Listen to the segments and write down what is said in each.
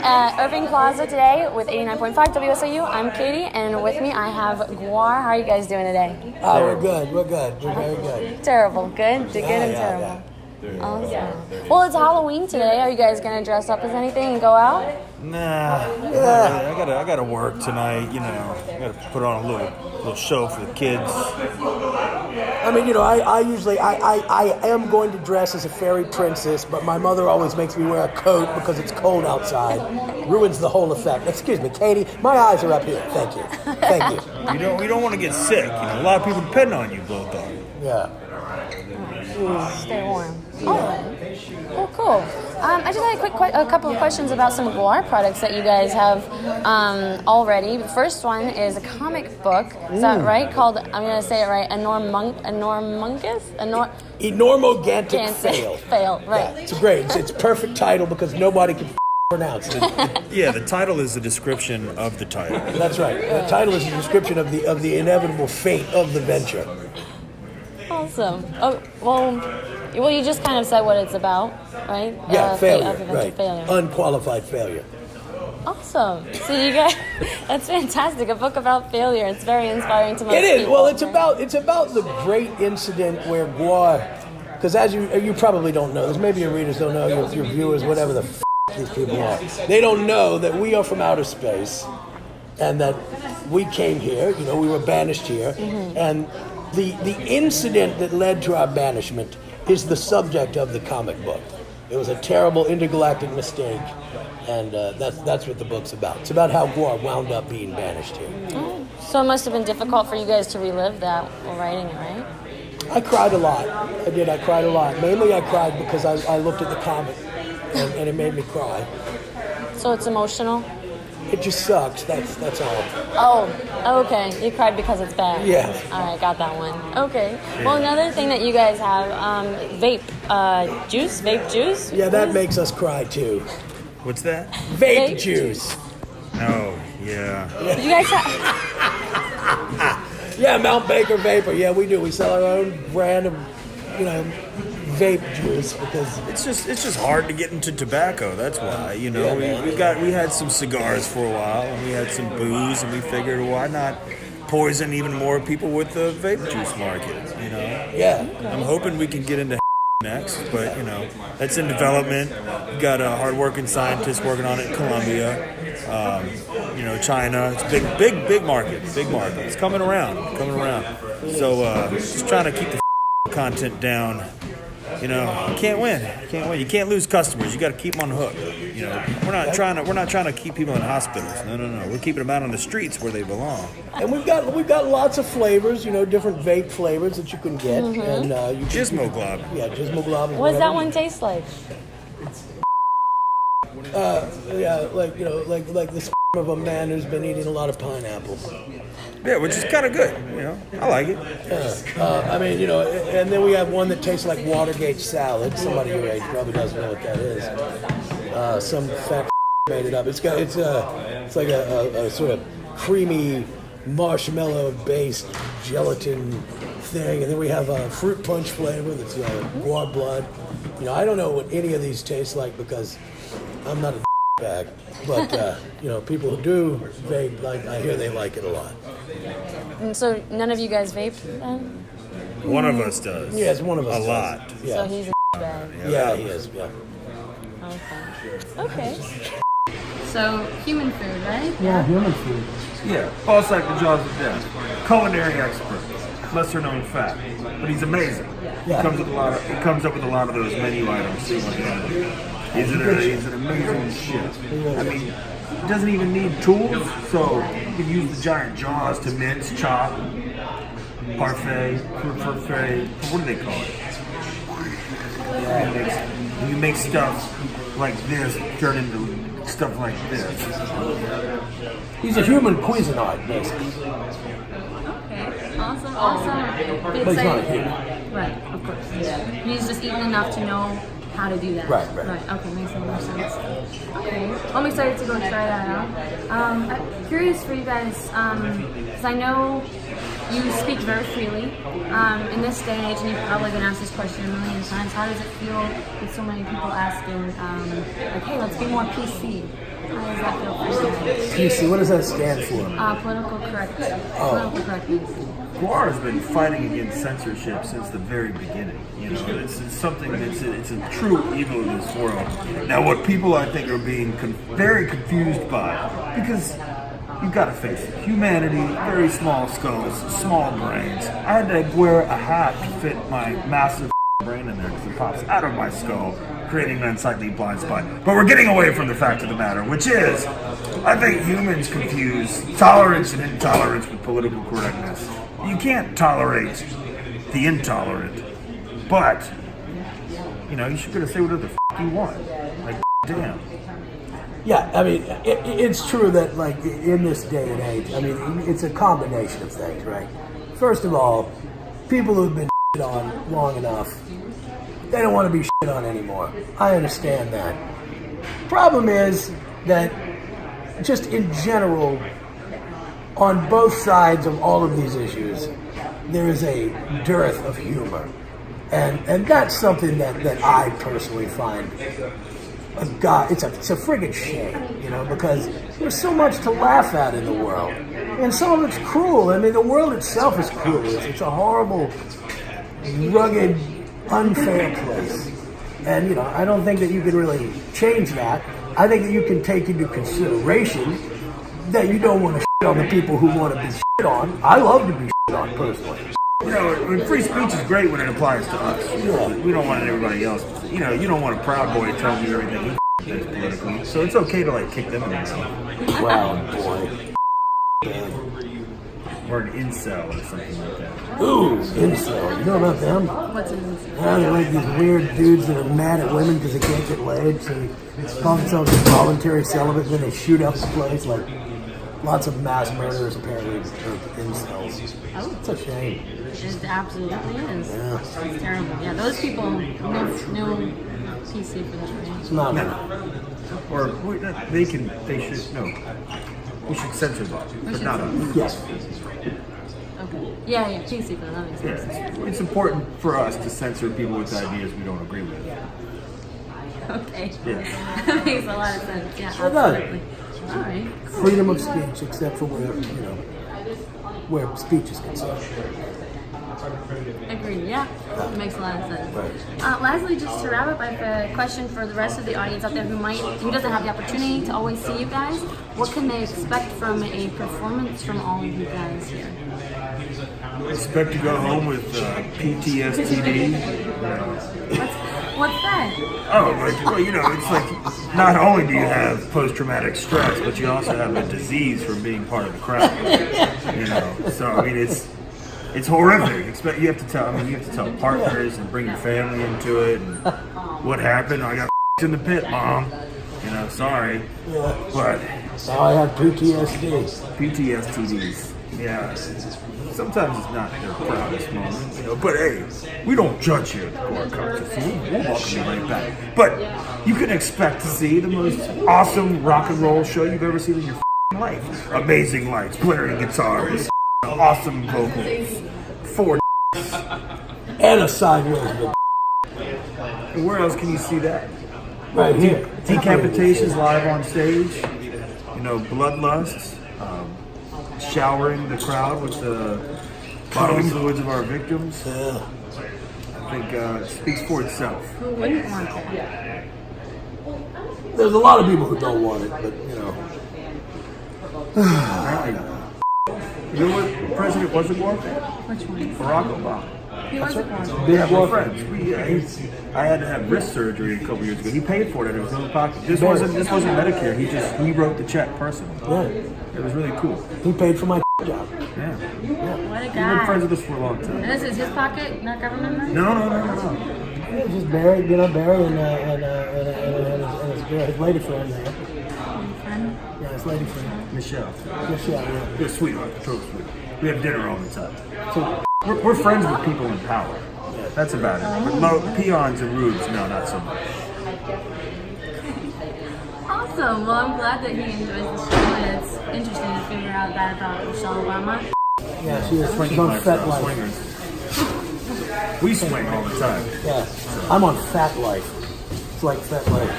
at Irving Plaza today with 89.5 WSOU. I'm Katie, and with me I have GWAR. How are you guys doing today? We're good. We're very good. Terrible. Good? Good and terrible. Awesome. Well, it's Halloween today. Are you guys going to dress up as anything and go out? Nah. I gotta work tonight, you know. I gotta put on a little show for the kids. I mean, you know, I usually am going to dress as a fairy princess, but my mother always makes me wear a coat because it's cold outside. Ruins the whole effect. Excuse me, Katie. My eyes are up here. Thank you. Thank you. We don't want to get sick. You know, a lot of people depend on you, both of you. Yeah. Stay warm. All right. Well, cool. I just had a couple of questions about some GWAR products that you guys have already. The first one is a comic book. Is that right? Called, I'm going to say it right, Enormogantic Fail. Fail, right. Yeah, it's great. It's a perfect title because nobody can pronounce it. Yeah, the title is a description of the title. That's right. The title is a description of the inevitable fate of the venture. Awesome. Oh, well, you just kind of said what it's about, right? Yeah, failure, right. Failure. Unqualified failure. Awesome. So you guys, that's fantastic. A book about failure. It's very inspiring to most people. It is. Well, it's about the great incident where GWAR, because as you probably don't know, this maybe your readers don't know, your viewers, whatever the these people are, they don't know that we are from outer space, and that we came here. You know, we were banished here, and the incident that led to our banishment is the subject of the comic book. It was a terrible intergalactic mistake, and that's what the book's about. It's about how GWAR wound up being banished here. Oh, so it must have been difficult for you guys to relive that while writing it, right? I cried a lot. I did. I cried a lot. Mainly I cried because I looked at the comic, and it made me cry. So it's emotional? It just sucks. That's all. Oh, okay. You cried because it's bad. Yeah. All right, got that one. Okay. Well, another thing that you guys have, vape juice. Yeah, that makes us cry too. What's that? Vape juice. Oh, yeah. You guys have... Yeah, Mount Baker Vapor. Yeah, we do. We sell our own brand of, vape juice because it's just hard to get into tobacco. That's why, you know, we had some cigars for a while, and we had some booze, and we figured why not poison even more people with the vape juice market, you know. Yeah. I'm hoping we can get into next, but you know, that's in development. We've got a hardworking scientist working on it in Colombia. China. It's big market. It's coming around. So just trying to keep the content down. You know, you can't win. You can't lose customers. You got to keep them on the hook. You know, we're not trying to keep people in hospitals. No. We're keeping them out on the streets where they belong. And we've got lots of flavors. You know, different vape flavors that you can get. And you Gizmo Glob. Yeah, Gizmo Glob. What does that one taste like? Like the of a man who's been eating a lot of pineapple. Yeah, which is kind of good. You know, I like it. And then we have one that tastes like Watergate salad. Somebody your age probably doesn't know what that is. Some fat made it up. It's like a sort of creamy marshmallow-based gelatin thing, and then we have a fruit punch flavor that's GWAR blood. You know, I don't know what any of these taste like because I'm not a bag, but people who do vape, I hear they like it a lot. And so none of you guys vape then? One of us does. Yes, one of us a does. lot. Yeah. So he's a bag. Yeah, he is. Yeah. Okay. So human food, right? Yeah, human food. Yeah, boss like the jaws of death. Culinary expert. Lesser known fact, but he's amazing. Yeah. He comes up with a lot of those menu items. He's an amazing chef. I mean, he doesn't even need tools, so you can use the giant jaws to mince, chop, parfait, what do they call it? Yeah. You make stuff like this turn into stuff like this. He's a human Cuisinart, basically. Okay, awesome. But he's not a human. Right, of course. Yeah. He's just eaten enough to know how to do that. Right. Okay, makes more sense. Okay, I'm excited to go try that out. I'm curious for you guys, because I know you speak very freely in this day and age, and you've probably been asked this question a million times. How does it feel with so many people asking, like, hey, let's be more PC? does that feel for you? PC, what does that stand for? Political Political correctness. GWAR has been fighting against censorship since the very beginning. You know, it's something that's it's a true evil in this world. Now, what people I think are being very confused by, because you've got to face it, humanity, very small skulls, small brains. I had to wear a hat to fit my massive brain in there because it pops out of my skull, creating an unsightly blind spot. But we're getting away from the fact of the matter, which is, I think humans confuse tolerance and intolerance with political correctness. You can't tolerate the intolerant, but, you know, you should get to say whatever the you want. Like, damn. Yeah, I mean, it's true that, like, in this day and age, I mean, it's a combination of things, right? First of all, people who've been shit on long enough, they don't want to be shit on anymore. I understand that. Problem is that, just in general, on both sides of all of these issues, there is a dearth of humor. And that's something that I personally find it's a friggin' shame, you know, because there's so much to laugh at in the world. And some of it's cruel. I mean, the world itself is cruel. It's a horrible, rugged, unfair place. And, you know, I don't think that you can really change that. I think that you can take into consideration that you don't want to shit on the people who want to be shit on. I love to be shit on, personally. You know, free speech is great when it applies to us. Yeah. We don't want everybody else. You know, you don't want a Proud Boy telling you everything he thinks politically. So it's okay to, like, kick them in the mouth. Wow, boy. Or an incel or something like that. Ooh, incel. You know about them? What's an incel? They're like these weird dudes that are mad at women because they can't get laid, so they call themselves voluntary celibate, and then they shoot up the place. Like, lots of mass murderers apparently are incels. Oh. It's a shame. It absolutely is. Yeah. It's terrible. Yeah, those people, no PC for them, right? It's not No. Or they should, no. We should censor them, but not us. Yes. Okay. Yeah, PC for them, that makes sense. Yeah, it's important for us to censor people with ideas we don't agree with. Okay. Yeah. That makes a lot of sense. Yeah, Well done. absolutely. All right. Freedom of speech, except for where, you know, where speech is concerned. Agreed. Yeah, it makes a lot of sense. Right. Lastly, just to wrap up, I have a question for the rest of the audience out there who doesn't have the opportunity to always see you guys. What can they expect from a performance from all of you guys here? I expect to go home with PTSD. What's that? Oh, well, you know, it's like not only do you have post-traumatic stress, but you also have a disease from being part of the crowd. You know, so I mean, it's horrific. You have to tell partners and bring your family into it. And what happened? I got in the pit, Mom. You know, sorry, but Now I have PTSD. PTSDs. Yeah. Sometimes it's not their proudest moment, you know. But hey, we don't judge here at the GWAR Concert, so we'll welcome you right back. But you can expect to see the most awesome rock and roll show you've ever seen in your life. Amazing lights, blaring guitars, awesome vocals, 4 And a sideways. And where else can you see that? Right here. Decapitations live on stage, you know, bloodlusts, showering the crowd with the bodily fluids of our victims. I think it speaks for itself. Who wouldn't want that? There's a lot of people who don't want it, but, you know. You know what president was a GWAR fan? Which one? Barack Obama. He was a one. Big Yeah, GWAR we're fan. friends. I had to have wrist surgery a couple years ago. He paid for it out of his own pocket. This wasn't Medicare. He wrote the check personally. Yeah. It was really cool. He paid for my job. Yeah. What a We've been friends guy. with us for a long time. And this is his pocket, not government money? No. Yeah, just Barry, Barry and his lady friend there. Friend? Yeah, his lady friend. Michelle. Yeah. They're sweetheart. Totally sweet. We have dinner all the time. So, We're friends with people in power. That's about it. But low peons and rubes, no, not so much. Awesome. Well, I'm glad that he enjoys the show, and it's interesting to figure out that about Michelle Obama. yeah, she's Swinging on Fat lifestyle, Life. swingers. We swing all the time. Yeah, I'm on Fat Life. It's like Fat Life.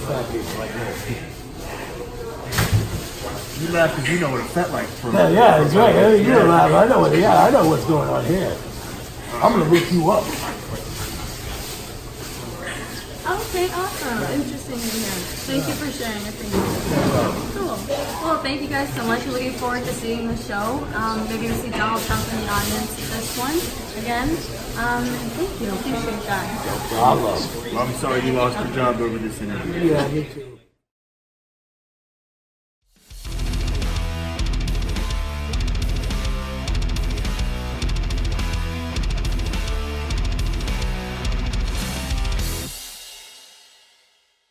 fat people like me. You laugh because you know what it felt like for Yeah, that's right. You're alive. I know what's going on here. I'm gonna lift you up. Okay, awesome. Interesting to hear. Thank you for sharing. I think cool. Well, thank you guys so much. We're looking forward to seeing the show. Maybe we'll see Donald Trump in the audience this one again. Thank you. Appreciate that. Problem. Well, I'm sorry you lost your job over this interview. Yeah, me too.